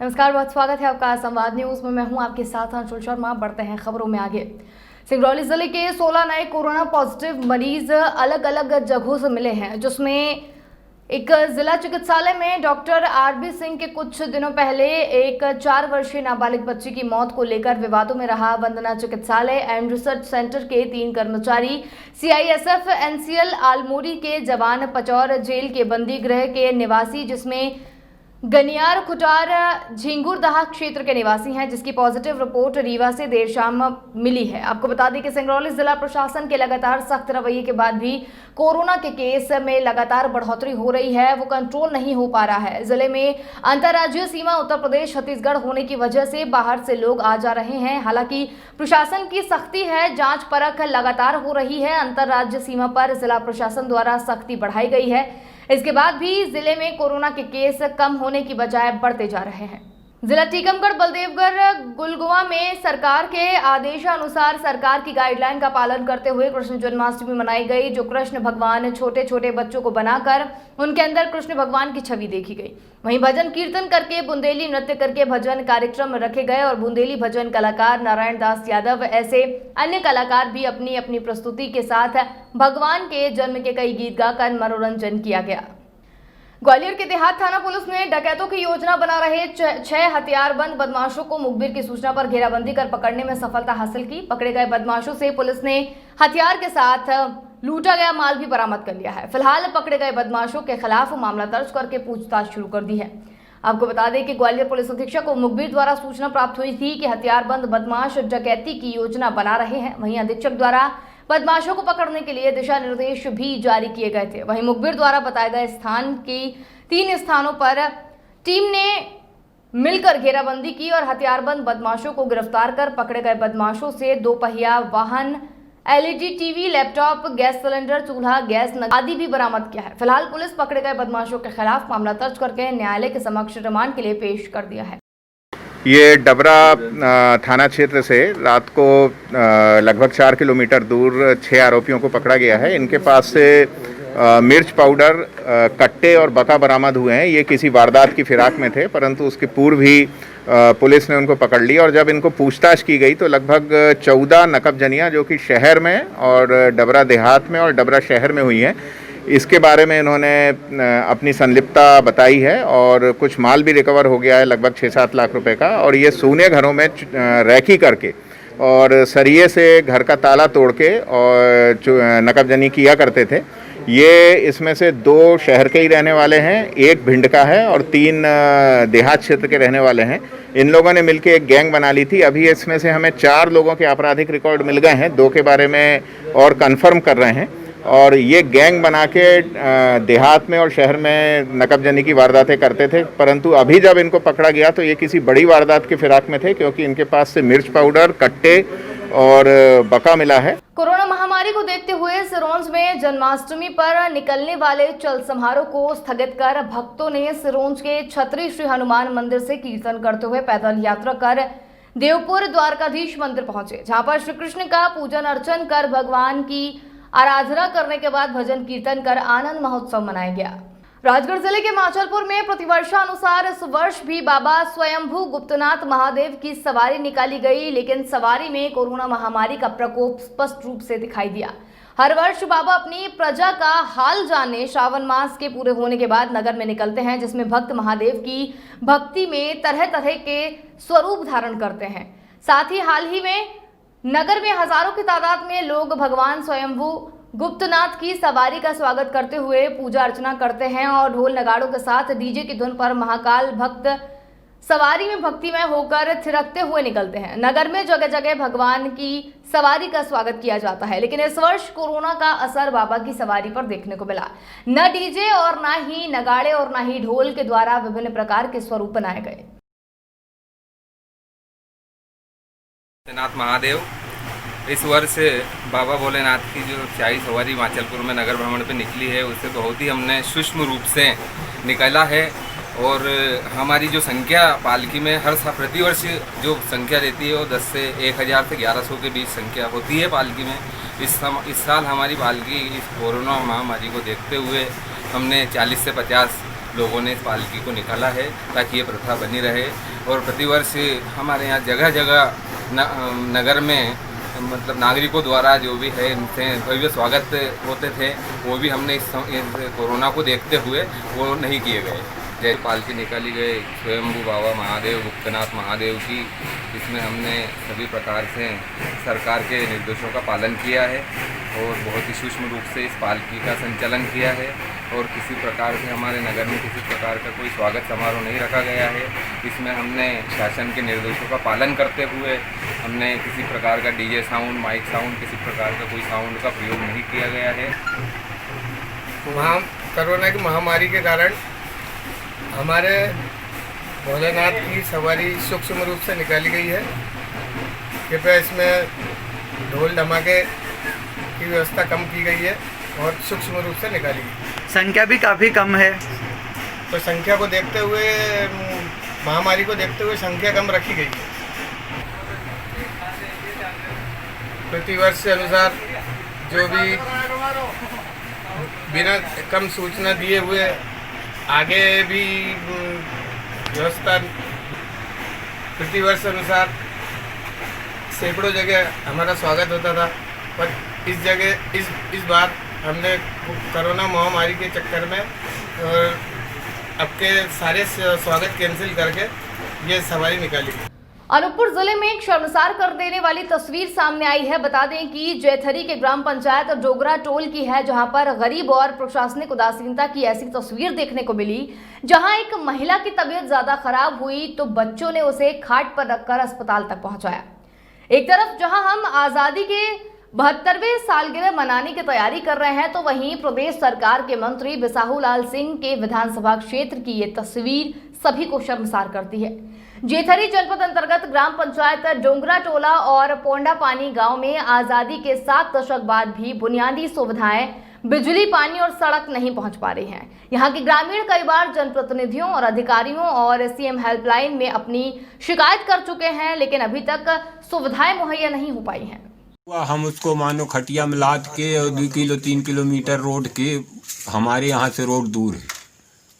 नमस्कार, बहुत स्वागत है आपका संवाद न्यूज में। मैं हूं आपके साथ अंशुल शर्मा। बढ़ते हैं खबरों में आगे। सिंगरौली जिले के 16 नए कोरोना पॉजिटिव मरीज अलग अलग जगहों से मिले हैं, जिसमें एक जिला चिकित्सालय में डॉक्टर आरबी सिंह के कुछ दिनों पहले एक 4 वर्षीय नाबालिग बच्ची की मौत को लेकर विवादों में रहा वंदना चिकित्सालय एंड रिसर्च सेंटर के 3 कर्मचारी, सीआईएसएफ एनसीएल आलमोरी के जवान, पचौर जेल के बंदी गृह के निवासी जिसमें गनियार खुटार झिंगुरदहा क्षेत्र के निवासी हैं, जिसकी पॉजिटिव रिपोर्ट रीवा से देर शाम मिली है। आपको बता दें कि सिंगरौली जिला प्रशासन के लगातार सख्त रवैये के बाद भी कोरोना के केस में लगातार बढ़ोतरी हो रही है, वो कंट्रोल नहीं हो पा रहा है। जिले में अंतर्राज्यीय सीमा उत्तर प्रदेश छत्तीसगढ़ होने की वजह से बाहर से लोग आ जा रहे हैं। हालांकि प्रशासन की सख्ती है, जांच परख लगातार हो रही है। अंतर्राज्यीय सीमा पर जिला प्रशासन द्वारा सख्ती बढ़ाई गई है। इसके बाद भी जिले में कोरोना के केस कम होने की बजाय बढ़ते जा रहे हैं। जिला टीकमगढ़ बलदेवगढ़ गुलगुआ में सरकार के आदेशानुसार सरकार की गाइडलाइन का पालन करते हुए कृष्ण जन्माष्टमी मनाई गई, जो कृष्ण भगवान छोटे छोटे बच्चों को बनाकर उनके अंदर कृष्ण भगवान की छवि देखी गई। वहीं भजन कीर्तन करके, बुंदेली नृत्य करके भजन कार्यक्रम रखे गए और बुंदेली भजन कलाकार नारायण दास यादव ऐसे अन्य कलाकार भी अपनी अपनी प्रस्तुति के साथ भगवान के जन्म के कई गीत गाकर मनोरंजन किया गया। ग्वालियर के देहात थाना पुलिस ने डकैतों की योजना बना रहे 6 हथियारबंद बदमाशों को मुखबिर की सूचना पर घेराबंदी कर पकड़ने में सफलता हासिल की। पकड़े गए बदमाशों से पुलिस ने हथियार के साथ लूटा गया माल भी बरामद कर लिया है। फिलहाल पकड़े गए बदमाशों के खिलाफ मामला दर्ज करके पूछताछ शुरू कर दी है। आपको बता दें कि ग्वालियर पुलिस अधीक्षक को मुखबिर द्वारा सूचना प्राप्त हुई थी कि हथियारबंद बदमाश डकैती की योजना बना रहे हैं। वहीं अधीक्षक द्वारा बदमाशों को पकड़ने के लिए दिशा निर्देश भी जारी किए गए थे। वहीं मुखबिर द्वारा बताए गए स्थान की 3 स्थानों पर टीम ने मिलकर घेराबंदी की और हथियारबंद बदमाशों को गिरफ्तार कर पकड़े गए बदमाशों से 2 पहिया वाहन, LED TV, laptop, gas cylinder, चूल्हा, गैस आदि भी बरामद किया है। फिलहाल पुलिस पकड़े गए बदमाशों के खिलाफ मामला दर्ज करके न्यायालय के समक्ष रिमांड के लिए पेश कर दिया है। ये डबरा थाना क्षेत्र से रात को लगभग 4 किलोमीटर दूर 6 आरोपियों को पकड़ा गया है। इनके पास से मिर्च पाउडर, कट्टे और बका बरामद हुए हैं। ये किसी वारदात की फिराक में थे, परंतु उसके पूर्व ही पुलिस ने उनको पकड़ लिया और जब इनको पूछताछ की गई तो लगभग 14 नकबजनियाँ जो कि शहर में और डबरा देहात में और डबरा शहर में हुई हैं, इसके बारे में इन्होंने अपनी संलिप्तता बताई है और कुछ माल भी रिकवर हो गया है, लगभग 6-7 लाख रुपए का। और ये सूने घरों में रैकी करके और सरिये से घर का ताला तोड़ के और नकबजनी किया करते थे। ये इसमें से 2 शहर के ही रहने वाले हैं, 1 भिंड का है और 3 देहात क्षेत्र के रहने वाले हैं। इन लोगों ने मिलकर एक गैंग बना ली थी। अभी इसमें से हमें 4 लोगों के आपराधिक रिकॉर्ड मिल गए हैं, 2 के बारे में और कंफर्म कर रहे हैं। और ये गैंग बना के देहात में और शहर में नकबजनी की वारदातें करते थे, परंतु अभी जब इनको पकड़ा गया तो ये किसी बड़ी वारदात के फिराक में थे, क्योंकि इनके पास से मिर्च पाउडर, कट्टे और बका मिला है। कोरोना महामारी को देखते हुए सिरोंज में जन्माष्टमी पर निकलने वाले चल समारोह को स्थगित कर भक्तों ने सिरोंज के छतरी श्री हनुमान मंदिर से कीर्तन करते हुए पैदल यात्रा कर देवपुर द्वारकाधीश मंदिर पहुंचे, जहां पर श्री कृष्ण का पूजन अर्चन कर भगवान की आराधना करने के बाद भजन कीर्तन कर आनंद महोत्सव मनाया गया। राजगढ़ जिले के माचलपुर में प्रतिवर्षानुसार इस वर्ष भी बाबा स्वयंभू गुप्तनाथ महादेव की सवारी निकाली गई, लेकिन सवारी में कोरोना महामारी का प्रकोप स्पष्ट रूप से दिखाई दिया। हर वर्ष बाबा अपनी प्रजा का हाल जानने श्रावण मास के पूरे होने के बाद नगर में निकलते हैं, जिसमें भक्त महादेव की भक्ति में तरह तरह के स्वरूप धारण करते हैं। साथ ही हाल ही में नगर में हजारों की तादाद में लोग भगवान स्वयंभू गुप्तनाथ की सवारी का स्वागत करते हुए पूजा अर्चना करते हैं और ढोल नगाड़ों के साथ डीजे की धुन पर महाकाल भक्त सवारी में भक्तिमय होकर थिरकते हुए निकलते हैं। नगर में जगह जगह भगवान की सवारी का स्वागत किया जाता है, लेकिन इस वर्ष कोरोना का असर बाबा की सवारी पर देखने को मिला। न डीजे और न ही नगाड़े और न ही ढोल के द्वारा विभिन्न प्रकार के स्वरूप बनाए गए। नाथ महादेव इस वर्ष बाबा भोलेनाथ की जो शाही सवारी माचलपुर में नगर भ्रमण पे निकली है, उससे बहुत ही हमने सूक्ष्म रूप से निकाला है और हमारी जो संख्या पालकी में हर साल प्रतिवर्ष जो संख्या रहती है वो 10 से 1000 से 1100 के बीच संख्या होती है पालकी में। इस साल हमारी पालकी इस कोरोना महामारी को देखते हुए हमने 40 से 50 लोगों ने इस पालकी को निकाला है ताकि ये प्रथा बनी रहे और प्रतिवर्ष हमारे यहाँ जगह जगह नगर में मतलब नागरिकों द्वारा जो भी है इनसे भव्य स्वागत होते थे, वो भी हमने इस कोरोना को देखते हुए वो नहीं किए गए। जय पालकी निकाली गई स्वयंभू बाबा महादेव गुप्तनाथ महादेव की, इसमें हमने सभी प्रकार से सरकार के निर्देशों का पालन किया है और बहुत ही सूक्ष्म रूप से इस पालकी का संचालन किया है और किसी प्रकार से हमारे नगर में किसी प्रकार का कोई स्वागत समारोह नहीं रखा गया है। इसमें हमने शासन के निर्देशों का पालन करते हुए हमने किसी प्रकार का डीजे साउंड, माइक साउंड, किसी प्रकार का कोई साउंड का प्रयोग नहीं किया गया है। कोरोना की महामारी के कारण हमारे भोलेनाथ की सवारी सूक्ष्म रूप से निकाली गई है। कृपया इसमें ढोल धमाके की व्यवस्था कम की गई है और सूक्ष्म रूप से निकाली गई। संख्या भी काफ़ी कम है, तो संख्या को देखते हुए, महामारी को देखते हुए संख्या कम रखी गई है। प्रतिवर्ष के अनुसार जो भी बिना कम सूचना दिए हुए आगे भी व्यवस्था प्रतिवर्ष अनुसार सैकड़ों जगह हमारा स्वागत होता था, पर इस जगह इस बार हमने कोरोना महामारी के चक्कर में अब के सारे स्वागत कैंसिल करके ये सवारी निकाली। अनूपपुर जिले में एक शर्मसार कर देने वाली तस्वीर सामने आई है। बता दें कि जैथरी के ग्राम पंचायत डोगरा टोल की है, जहां पर गरीब और प्रशासनिक उदासीनता की ऐसी तस्वीर देखने को मिली, जहां एक महिला की तबीयत ज्यादा खराब हुई तो बच्चों ने उसे खाट पर रखकर अस्पताल तक पहुंचाया। एक तरफ जहां हम आजादी के 72वें सालगिरह मनाने की तैयारी कर रहे हैं, तो वहीं प्रदेश सरकार के मंत्री बिसाहू लाल सिंह के विधानसभा क्षेत्र की ये तस्वीर सभी को शर्मसार करती है। जेथरी जनपद अंतर्गत ग्राम पंचायत डोंगरा टोला और पोंडा पानी गांव में आजादी के 7 दशक बाद भी बुनियादी सुविधाएं, बिजली, पानी और सड़क नहीं पहुंच पा रही हैं। यहां के ग्रामीण कई बार जनप्रतिनिधियों और अधिकारियों और सीएम हेल्पलाइन में अपनी शिकायत कर चुके हैं, लेकिन अभी तक सुविधाएं मुहैया नहीं हो पाई हैं। हम उसको मानो खटिया में लाद के और 2 किलो 3 किलोमीटर रोड के, हमारे यहाँ से रोड दूर है,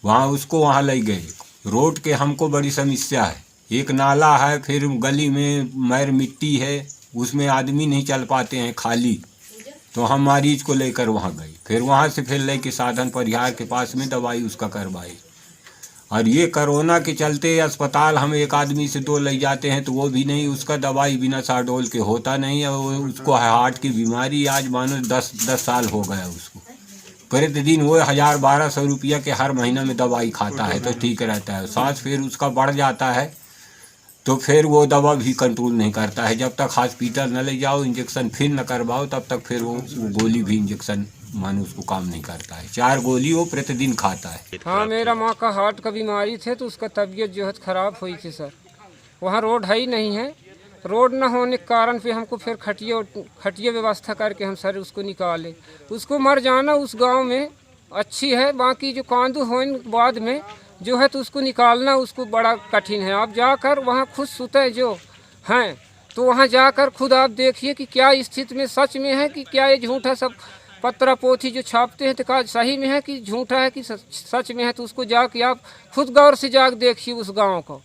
वहाँ उसको वहाँ ले गए। रोड के हमको बड़ी समस्या है, एक नाला है, फिर गली में मैर मिट्टी है, उसमें आदमी नहीं चल पाते हैं खाली, तो हम मरीज को लेकर वहाँ गए। फिर वहाँ से फिर लेके साधन परिहार के पास में दवाई उसका करवाई। और ये कोरोना के चलते अस्पताल हम एक आदमी से 2 ले जाते हैं तो वो भी नहीं, उसका दवाई बिना साडोल के होता नहीं है। उसको हार्ट की बीमारी, आज मानो 10 साल हो गया उसको। प्रतिदिन वो 1000-1200 रुपया के हर महीना में दवाई खाता है तो ठीक रहता है। सांस फिर उसका बढ़ जाता है तो फिर वो दवा भी कंट्रोल नहीं करता है। जब तक हॉस्पिटल न ले जाओ, इंजेक्शन फिर न करवाओ, तब तक फिर वो गोली भी इंजेक्शन मानो उसको काम नहीं करता है। 4 गोली वो प्रतिदिन खाता है। हाँ, मेरा माँ का हार्ट का बीमारी थे तो उसका तबीयत जो है ख़राब हुई थी सर। वहाँ रोड है ही नहीं है, रोड न होने के कारण फिर हमको फिर खटिया व्यवस्था करके हम सर उसको निकाले। उसको मर जाना उस गांव में अच्छी है, बाकी जो कांदू होने बाद में जो है तो उसको निकालना उसको बड़ा कठिन है। आप जाकर वहाँ खुद सुते जो हैं तो वहाँ जाकर खुद आप देखिए कि क्या स्थिति में सच में है कि क्या ये झूठ है। सब पत्रा पोथी जो छापते हैं तो क्या सही में है कि झूठा है कि सच में है, तो उसको जाके आप खुद गौर से जाकर देखिए उस गाँव को।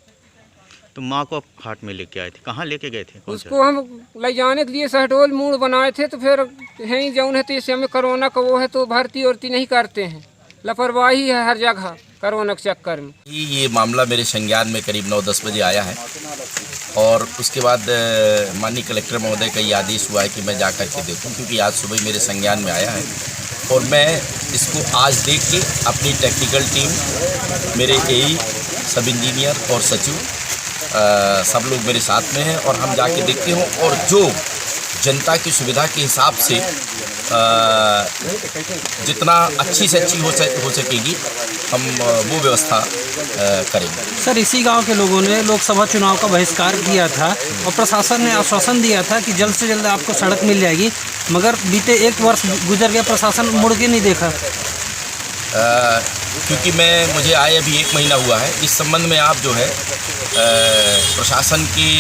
तो माँ को हाट में लेके आए थे, कहाँ लेके गए थे? उसको हम ले जाने के लिए शहडोल मूड बनाए थे, तो फिर है ही जौन है तो इसे हमें कोरोना का वो है तो भर्ती वर्ती नहीं करते हैं, लापरवाही है हर जगह कोरोना के चक्कर में। ये मामला मेरे संज्ञान में करीब 9-10 बजे आया है और उसके बाद माननीय कलेक्टर महोदय का ये आदेश हुआ है कि मैं जा कर के देखूँ, क्योंकि आज सुबह मेरे संज्ञान में आया है और मैं इसको आज देख के अपनी टेक्निकल टीम, मेरे एई, सब इंजीनियर और सचिव सब लोग मेरे साथ में हैं और हम जाके देखते हैं और जो जनता की सुविधा के हिसाब से जितना अच्छी से अच्छी हो सकेगी हम वो व्यवस्था करेंगे। सर, इसी गांव के लोगों ने लोकसभा चुनाव का बहिष्कार किया था और प्रशासन ने आश्वासन दिया था कि जल्द से जल्द आपको सड़क मिल जाएगी, मगर बीते 1 वर्ष गुजर गया, प्रशासन मुड़ के नहीं देखा। क्योंकि मुझे आए अभी 1 महीना हुआ है। इस संबंध में आप जो है प्रशासन की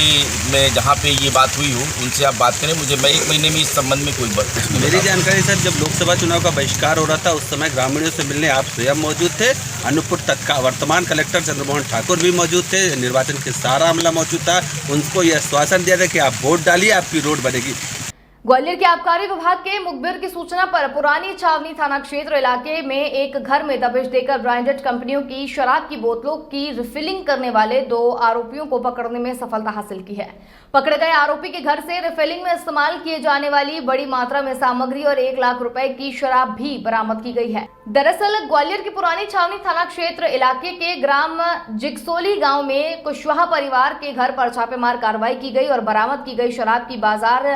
में जहाँ पे ये बात हुई हो उनसे आप बात करें। मैं 1 महीने में इस संबंध में कोई बात नहीं। मेरी जानकारी सर, जब लोकसभा चुनाव का बहिष्कार हो रहा था उस समय ग्रामीणों से मिलने आप स्वयं मौजूद थे। अनूपपुर वर्तमान कलेक्टर चंद्रमोहन ठाकुर भी मौजूद थे। निर्वाचन के सारा अमला मौजूद था। उनको यह आश्वासन दिया था कि आप वोट डालिए, आपकी रोड बनेगी। ग्वालियर के आबकारी विभाग के मुखबिर की सूचना पर पुरानी छावनी थाना क्षेत्र इलाके में एक घर में दबिश देकर ब्रांडेड कंपनियों की शराब की बोतलों की रिफिलिंग करने वाले 2 आरोपियों को पकड़ने में सफलता हासिल की है। पकड़े गए आरोपी के घर से रिफिलिंग में इस्तेमाल किए जाने वाली बड़ी मात्रा में सामग्री और 1 लाख रुपए की शराब भी बरामद की गई है। दरअसल ग्वालियर की पुरानी छावनी थाना क्षेत्र इलाके के ग्राम जिगसोली गाँव में कुशवाहा परिवार के घर पर छापेमार कार्रवाई की गई और बरामद की गई शराब की बाजार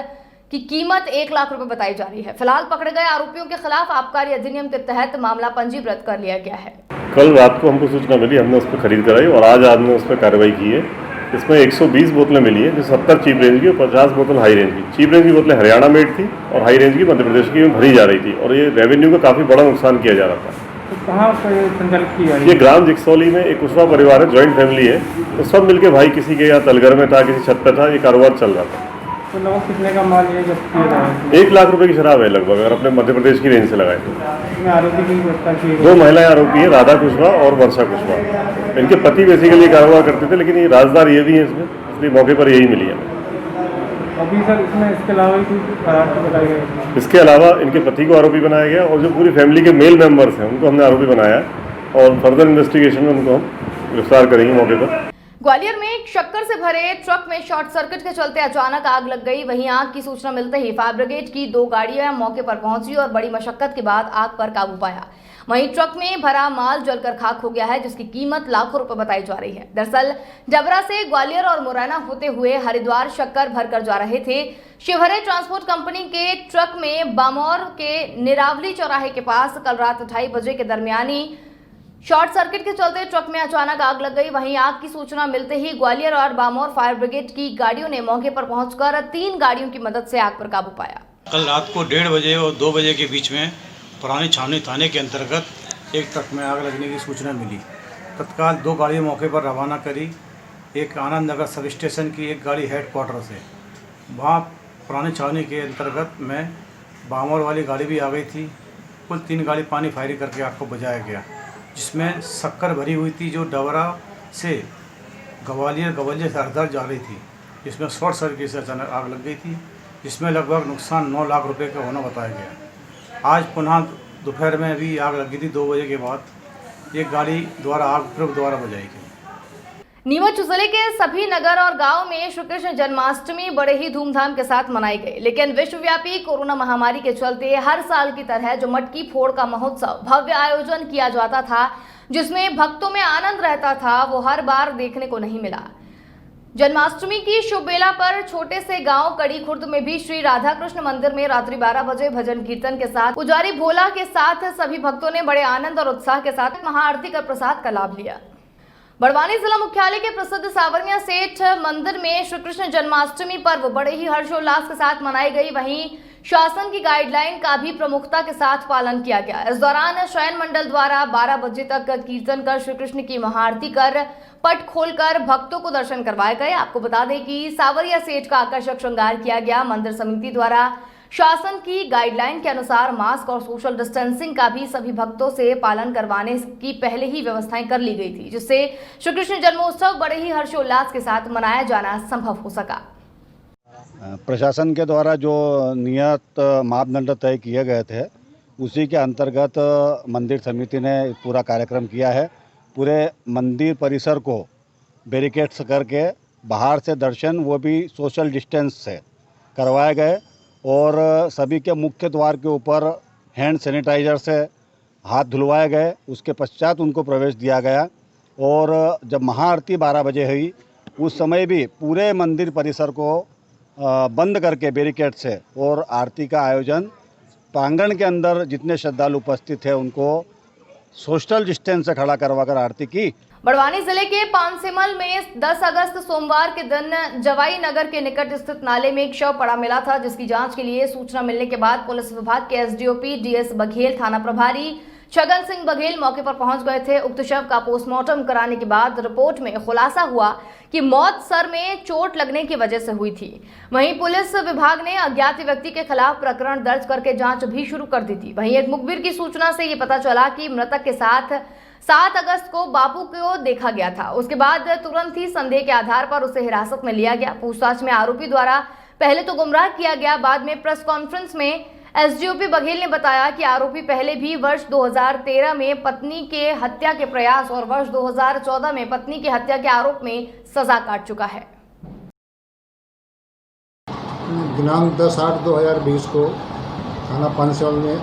की कीमत 1 लाख रुपए बताई जा रही है। फिलहाल पकड़े गए आरोपियों के खिलाफ आबकारी अधिनियम के तहत मामला पंजीबद्ध कर लिया गया है। कल रात को हमको सूचना मिली, हमने उस पर खरीद कराई और आज हमने उस पर कार्रवाई की है। इसमें 120 बोतलें मिली है, जो 70 चीप रेंज की और 50 बोतल हाई रेंज की। चीप रेंज की बोतलें हरियाणा मेड थी और हाई रेंज की मध्य प्रदेश की भरी जा रही थी और ये रेवेन्यू का काफ़ी बड़ा नुकसान किया जा रहा था। तो कहाँ पर संचालित की जा रही है? ये ग्राम जिगसौली में एक कुशवाहा परिवार है, जॉइंट फैमिली है। तो सब मिलके भाई किसी के यहाँ तलघर में था, किसी छत पर था, ये कारोबार चल रहा था। तो लगभग कितने का माल ये जब्त किया जा रहा है? 1 लाख रुपए की शराब है लगभग, अगर अपने मध्य प्रदेश की रेंज से लगाए तो। इसमें आरोपी की गिरफ्तार की 2 महिलाएं आरोपी है, राधा कुशवाहा और वर्षा कुशवाहा। इनके पति बेसिकली कारोबार करते थे, लेकिन ये राजदार ये भी है इसमें, इसलिए मौके पर यही मिली है। अभी सर इसमें इसके अलावा भी कोई आरोपी बताई गई? इसके अलावा इनके पति को आरोपी बनाया गया और जो पूरी फैमिली के मेल मेंबर्स हैं उनको हमने आरोपी बनाया और फर्दर इन्वेस्टिगेशन में उनको हम गिरफ्तार करेंगे मौके पर। ग्वालियर में एक शक्कर से भरे ट्रक में शॉर्ट सर्किट के चलते अचानक आग लग गई। वहीं आग की सूचना मिलते ही फायर ब्रिगेड की 2 गाड़ियां मौके पर पहुंची और बड़ी मशक्कत के बाद आग पर काबू पाया। वहीं ट्रक में भरा माल जलकर खाक हो गया है, जिसकी कीमत लाखों रुपए बताई जा रही है। दरअसल डबरा से ग्वालियर और मुरैना होते हुए हरिद्वार शक्कर भरकर जा रहे थे। शिवहरे ट्रांसपोर्ट कंपनी के ट्रक में बामौर के निरावली चौराहे के पास कल रात 2:30 बजे के दरमियानी शॉर्ट सर्किट के चलते ट्रक में अचानक आग लग गई। वहीं आग की सूचना मिलते ही ग्वालियर और बामौर फायर ब्रिगेड की गाड़ियों ने मौके पर पहुंचकर 3 गाड़ियों की मदद से आग पर काबू पाया। कल रात को 1:30 बजे और 2 बजे के बीच में पुरानी छावनी थाने के अंतर्गत एक ट्रक में आग लगने की सूचना मिली। तत्काल 2 गाड़ियाँ मौके पर रवाना करी। एक आनंद नगर सब स्टेशन की एक गाड़ी हेडक्वार्टर से, वहाँ पुरानी छावनी के अंतर्गत में बामौर वाली गाड़ी भी आ गई थी। कुल 3 गाड़ी पानी फायरिंग करके आग को बुझाया गया, जिसमें शक्कर भरी हुई थी जो डबरा से ग्वालियर से हरिद्वार जा रही थी, जिसमें शॉर्ट सर्किट से अचानक आग लग गई थी, जिसमें लगभग नुकसान 9 लाख रुपए का होना बताया गया। आज पुनः दोपहर में भी आग लगी थी 2 बजे के बाद। एक गाड़ी द्वारा आग फिर दोबारा बुझाई गई। नीमच जिले के सभी नगर और गांव में श्री कृष्ण जन्माष्टमी बड़े ही धूमधाम के साथ मनाई गई, लेकिन विश्वव्यापी कोरोना महामारी के चलते हर साल की तरह जो मटकी फोड़ का महोत्सव भव्य आयोजन किया जाता था, जिसमें भक्तों में आनंद रहता था, वो हर बार देखने को नहीं मिला। जन्माष्टमी की शुभ बेला पर छोटे से गांव कड़ी खुर्द में भी श्री राधा कृष्ण मंदिर में रात्रि 12 बजे भजन कीर्तन के साथ पुजारी भोला के साथ सभी भक्तों ने बड़े आनंद और उत्साह के साथ महाआरती कर प्रसाद का लाभ लिया। बड़वानी जिला मुख्यालय के प्रसिद्ध सावरिया सेठ मंदिर में श्री कृष्ण जन्माष्टमी पर्व बड़े ही हर्षोल्लास के साथ मनाई गई। वहीं शासन की गाइडलाइन का भी प्रमुखता के साथ पालन किया गया। इस दौरान शयन मंडल द्वारा 12 बजे तक कीर्तन कर श्री कृष्ण की महाआरती कर पट खोलकर भक्तों को दर्शन करवाए गए। आपको बता दें कि सावरिया सेठ का आकर्षक श्रृंगार किया गया। मंदिर समिति द्वारा शासन की गाइडलाइन के अनुसार मास्क और सोशल डिस्टेंसिंग का भी सभी भक्तों से पालन करवाने की पहले ही व्यवस्थाएं कर ली गई थी, जिससे श्री कृष्ण जन्मोत्सव बड़े ही हर्षोल्लास के साथ मनाया जाना संभव हो सका। प्रशासन के द्वारा जो नियत मापदंड तय किए गए थे, उसी के अंतर्गत मंदिर समिति ने पूरा कार्यक्रम किया है। पूरे मंदिर परिसर को बैरिकेड्स करके बाहर से दर्शन, वो भी सोशल डिस्टेंस से करवाए गए और सभी के मुख्य द्वार के ऊपर हैंड सैनिटाइजर से हाथ धुलवाए गए। उसके पश्चात उनको प्रवेश दिया गया और जब महाआरती 12 बजे हुई, उस समय भी पूरे मंदिर परिसर को बंद करके बैरिकेड से और आरती का आयोजन प्रांगण के अंदर जितने श्रद्धालु उपस्थित थे उनको सोशल डिस्टेंस से खड़ा करवाकर आरती की। बड़वानी जिले के पानसेमल में 10 अगस्त सोमवार के दिन जवाई नगर के निकट स्थित नाले में एक शव पड़ा मिला था, जिसकी जांच के लिए सूचना मिलने के बाद पुलिस विभाग के एसडीओपी डीएस बघेल, थाना प्रभारी छगन सिंह बघेल मौके पर पहुंच गए थे। उक्त शव का पोस्टमार्टम कराने के बाद रिपोर्ट में खुलासा हुआ कि मौत सर में चोट लगने की वजह से हुई थी। वहीं पुलिस विभाग ने अज्ञात व्यक्ति के खिलाफ प्रकरण दर्ज करके जांच भी शुरू कर दी थी। वहीं एक मुखबिर की सूचना से ये पता चला कि मृतक के साथ 7 अगस्त को बापू को देखा गया था। उसके बाद तुरंत ही संदेह के आधार पर उसे हिरासत में लिया गया। पूछताछ में आरोपी द्वारा पहले तो गुमराह किया गया, बाद में प्रेस कॉन्फ्रेंस में एसडीओपी बघेल ने बताया कि आरोपी पहले भी वर्ष 2013 में पत्नी के हत्या के प्रयास और वर्ष 2014 में पत्नी की हत्या के आरोप में सजा काट चुका है। दिनांक 10/8/2020 को थाना पानसेवल में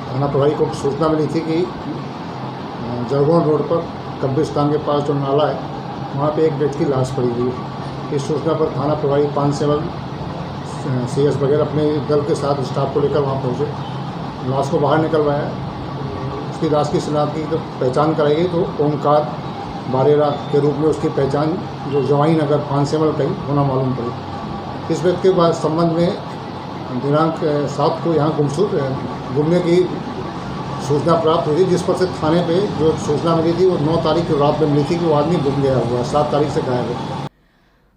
थाना प्रभारी को सूचना मिली थी कि जरगोन रोड पर कब्रिस्तान के पास जो नाला है वहाँ पे एक व्यक्ति की लाश पड़ी हुई है। इस सूचना पर थाना प्रभारी पानसेवल CS वगैरह अपने दल के साथ स्टाफ को लेकर वहाँ पहुँचे। लाश को बाहर निकलवाया। उसकी लाश की शिनाख्त की जब पहचान कराई गई तो ओमकार बारेरा के रूप में उसकी पहचान जो जवाई नगर पानसेवल कहीं होना मालूम पड़ी। इस व्यक्ति के बाद संबंध में दिनांक 7 को यहाँ गुमने की सूचना प्राप्त हुई थी, जिस पर से थाने पे जो सूचना मिली थी वो 9 तारीख की रात में मिली थी कि वो आदमी गुम गया हुआ, 7 तारीख से गायब है।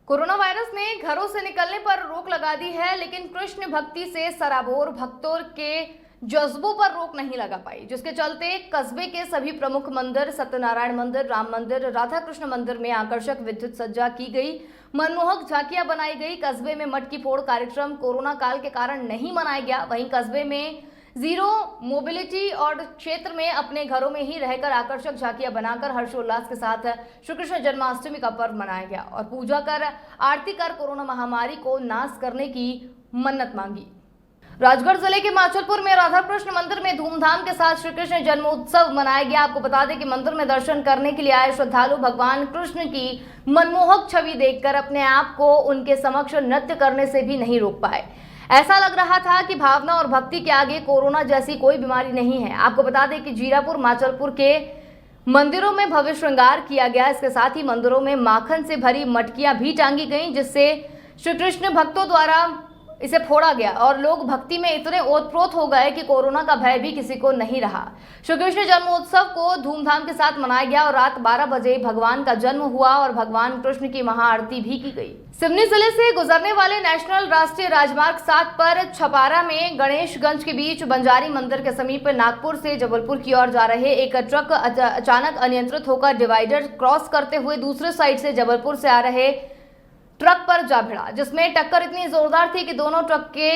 कोरोना वायरस ने घरों से निकलने पर रोक लगा दी है, लेकिन कृष्ण भक्ति से सराबोर भक्तों के जज्बों पर रोक नहीं लगा पाई, जिसके चलते कस्बे के सभी प्रमुख मंदिर, सत्यनारायण मंदिर, राम मंदिर, राधा कृष्ण मंदिर में आकर्षक विद्युत सज्जा की गई, मनमोहक झांकियां बनाई गई। कस्बे में मटकी फोड़ कार्यक्रम कोरोना काल के कारण नहीं मनाया गया। वहीं कस्बे में जीरो मोबिलिटी और क्षेत्र में अपने घरों में ही रहकर आकर्षक झांकियां बनाकर हर्षोल्लास के साथ श्री कृष्ण जन्माष्टमी का पर्व मनाया गया और पूजा कर आरती कर कोरोना महामारी को नाश करने की मन्नत मांगी। राजगढ़ जिले के माचलपुर में राधा कृष्ण मंदिर में धूमधाम के साथ श्री कृष्ण जन्मोत्सव मनाया गया। आपको बता दें कि मंदिर में दर्शन करने के लिए आए श्रद्धालु भगवान कृष्ण की मनमोहक छवि देखकर अपने आप को उनके समक्ष नृत्य करने से भी नहीं रोक पाए। ऐसा लग रहा था कि भावना और भक्ति के आगे कोरोना जैसी कोई बीमारी नहीं है। आपको बता दें कि जीरापुर माचलपुर के मंदिरों में भव्य श्रृंगार किया गया। इसके साथ ही मंदिरों में माखन से भरी मटकियां भी टांगी गईं, जिससे श्री कृष्ण भक्तों द्वारा इसे फोड़ा गया और लोग भक्ति में इतने ओतप्रोत हो गए कि कोरोना का भय भी किसी को नहीं रहा। श्री कृष्ण जन्मोत्सव को धूमधाम के साथ मनाया गया और रात 12 बजे भगवान का जन्म हुआ और भगवान कृष्ण की महाआरती भी की गई। सिवनी जिले से गुजरने वाले नेशनल राष्ट्रीय राजमार्ग 7 पर छपारा में गणेशगंज के बीच बंजारी मंदिर के समीप नागपुर से जबलपुर की ओर जा रहे एक ट्रक अचानक अनियंत्रित होकर डिवाइडर क्रॉस करते हुए दूसरे साइड से जबलपुर से आ रहे ट्रक पर जा भिड़ा, जिसमें टक्कर इतनी जोरदार थी कि दोनों ट्रक के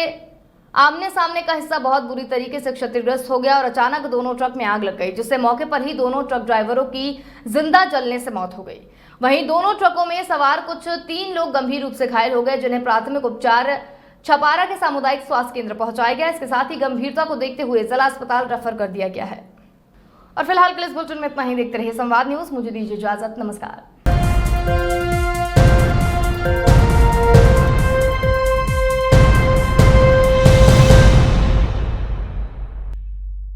आमने सामने का हिस्सा बहुत बुरी तरीके से क्षतिग्रस्त हो गया और अचानक दोनों ट्रक में आग लग गई, जिससे मौके पर ही दोनों ट्रक ड्राइवरों की जिंदा जलने से मौत हो गई। वहीं दोनों ट्रकों में सवार कुछ 3 लोग गंभीर रूप से घायल हो गए, जिन्हें प्राथमिक उपचार छपारा के सामुदायिक स्वास्थ्य केंद्र पहुंचाया गया। इसके साथ ही गंभीरता को देखते हुए जिला अस्पताल रेफर कर दिया गया है। और फिलहाल के लिए इस बुलेटिन में इतना ही। देखते रहिए संवाद न्यूज। मुझे दीजिए इजाजत। नमस्कार।